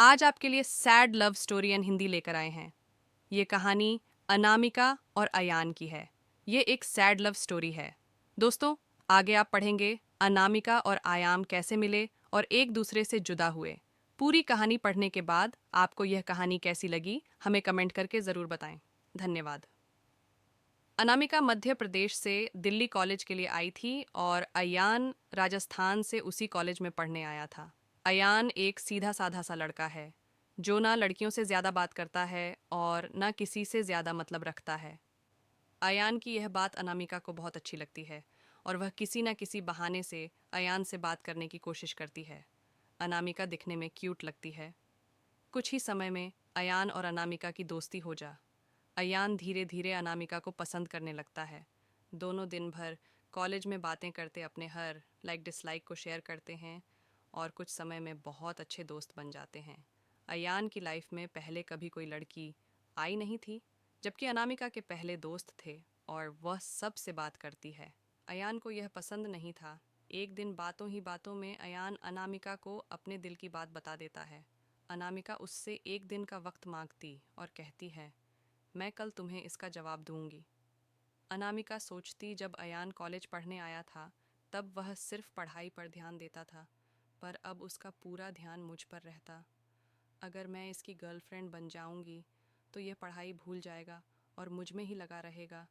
आज आपके लिए sad love story in Hindi लेकर आए हैं। ये कहानी अनामिका और अयान की है। ये एक सैड लव स्टोरी है। दोस्तों, आगे आप पढ़ेंगे अनामिका और आयाम कैसे मिले और एक दूसरे से जुदा हुए। पूरी कहानी पढ़ने के बाद आपको यह कहानी कैसी लगी, हमें कमेंट करके ज़रूर बताएं। धन्यवाद। अनामिका मध्य प्रदेश से दिल्ली कॉलेज के लिए आई थी और अयान राजस्थान से उसी कॉलेज में पढ़ने आया था। अयान एक सीधा साधा सा लड़का है जो ना लड़कियों से ज़्यादा बात करता है और ना किसी से ज़्यादा मतलब रखता है। अयान की यह बात अनामिका को बहुत अच्छी लगती है और वह किसी न किसी बहाने से अयान से बात करने की कोशिश करती है। अनामिका दिखने में क्यूट लगती है। कुछ ही समय में अयान और अनामिका की दोस्ती हो जा। अयान धीरे धीरे अनामिका को पसंद करने लगता है। दोनों दिन भर कॉलेज में बातें करते अपने हर लाइक डिसलाइक को शेयर करते हैं और कुछ समय में बहुत अच्छे दोस्त बन जाते हैं। अयान की लाइफ में पहले कभी कोई लड़की आई नहीं थी, जबकि अनामिका के पहले दोस्त थे और वह सबसे बात करती है। अयान को यह पसंद नहीं था। एक दिन बातों ही बातों में अयान अनामिका को अपने दिल की बात बता देता है। अनामिका उससे एक दिन का वक्त मांगती और कहती है, मैं कल तुम्हें इसका जवाब दूंगी। अनामिका सोचती, जब अयान कॉलेज पढ़ने आया था तब वह सिर्फ पढ़ाई पर ध्यान देता था, पर अब उसका पूरा ध्यान मुझ पर रहता। अगर मैं इसकी गर्लफ्रेंड बन जाऊंगी तो यह पढ़ाई भूल जाएगा और मुझ में ही लगा रहेगा।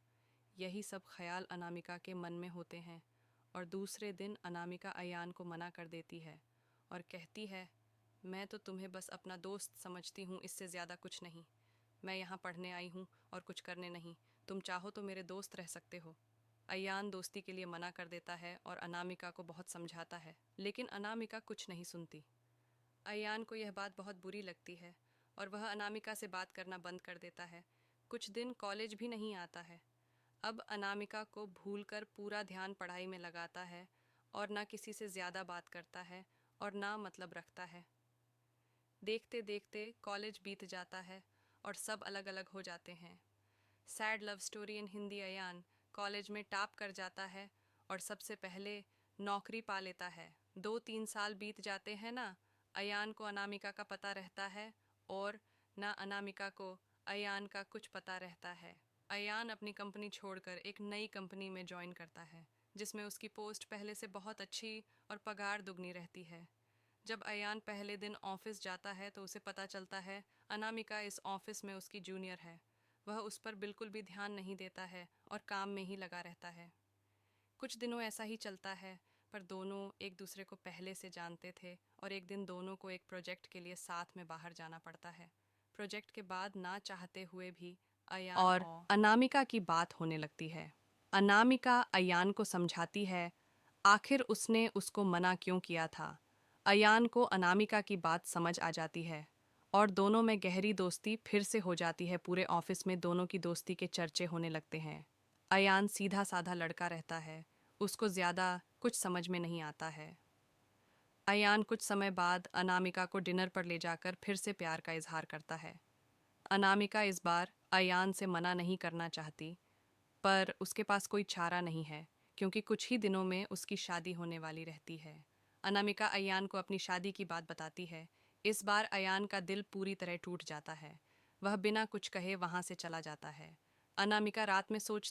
यही सब ख्याल अनामिका के मन में होते हैं और दूसरे दिन अनामिका अयान को मना कर देती है और कहती है, मैं तो तुम्हें बस अपना दोस्त समझती हूँ, इससे ज़्यादा कुछ नहीं। मैं यहाँ पढ़ने आई हूँ और कुछ करने नहीं। तुम चाहो तो मेरे दोस्त रह सकते हो। अयान दोस्ती के लिए मना कर देता है और अनामिका को बहुत समझाता है, लेकिन अनामिका कुछ नहीं सुनती। अयान को यह बात बहुत बुरी लगती है और वह अनामिका से बात करना बंद कर देता है। कुछ दिन कॉलेज भी नहीं आता है। अब अनामिका को भूलकर पूरा ध्यान पढ़ाई में लगाता है और ना किसी से ज़्यादा बात करता है और ना मतलब रखता है। देखते देखते कॉलेज बीत जाता है और सब अलग अलग हो जाते हैं। Sad love story in Hindi. Ayaan college में टॉप कर जाता है और सबसे पहले नौकरी पा लेता है। 2-3 साल बीत जाते हैं ना, अयान को अनामिका का पता रहता है और ना अनामिका को अयान का कुछ पता रहता है। अयान अपनी कंपनी छोड़कर एक नई कंपनी में ज्वाइन करता है जिसमें उसकी पोस्ट पहले से बहुत अच्छी और पगार दुगनी रहती है। जब अयान पहले दिन ऑफिस जाता है तो उसे पता चलता है अनामिका इस ऑफिस में उसकी जूनियर है। वह उस पर बिल्कुल भी ध्यान नहीं देता है और काम में ही लगा रहता है। कुछ दिनों ऐसा ही चलता है, पर दोनों एक दूसरे को पहले से जानते थे और एक दिन दोनों को एक प्रोजेक्ट के लिए साथ में बाहर जाना पड़ता है। प्रोजेक्ट के बाद ना चाहते हुए भी अयान और अनामिका की बात होने लगती है। अनामिका अयान को समझाती है आखिर उसने उसको मना क्यों किया था। अयान को अनामिका की बात समझ आ जाती है और दोनों में गहरी दोस्ती फिर से हो जाती है। पूरे ऑफिस में दोनों की दोस्ती के चर्चे होने लगते हैं। अयान सीधा साधा लड़का रहता है, उसको ज़्यादा कुछ समझ में नहीं आता है। अयान कुछ समय बाद अनामिका को डिनर पर ले जाकर फिर से प्यार का इजहार करता है। अनामिका इस बार अयान से मना नहीं करना चाहती, पर उसके पास कोई चारा नहीं है क्योंकि कुछ ही दिनों में उसकी शादी होने वाली रहती है। अनामिका अयान को अपनी शादी की बात बताती है। इस बार अयान का दिल पूरी तरह टूट जाता है। वह बिना कुछ कहे वहां से चला जाता है। अनामिका रात में सोचती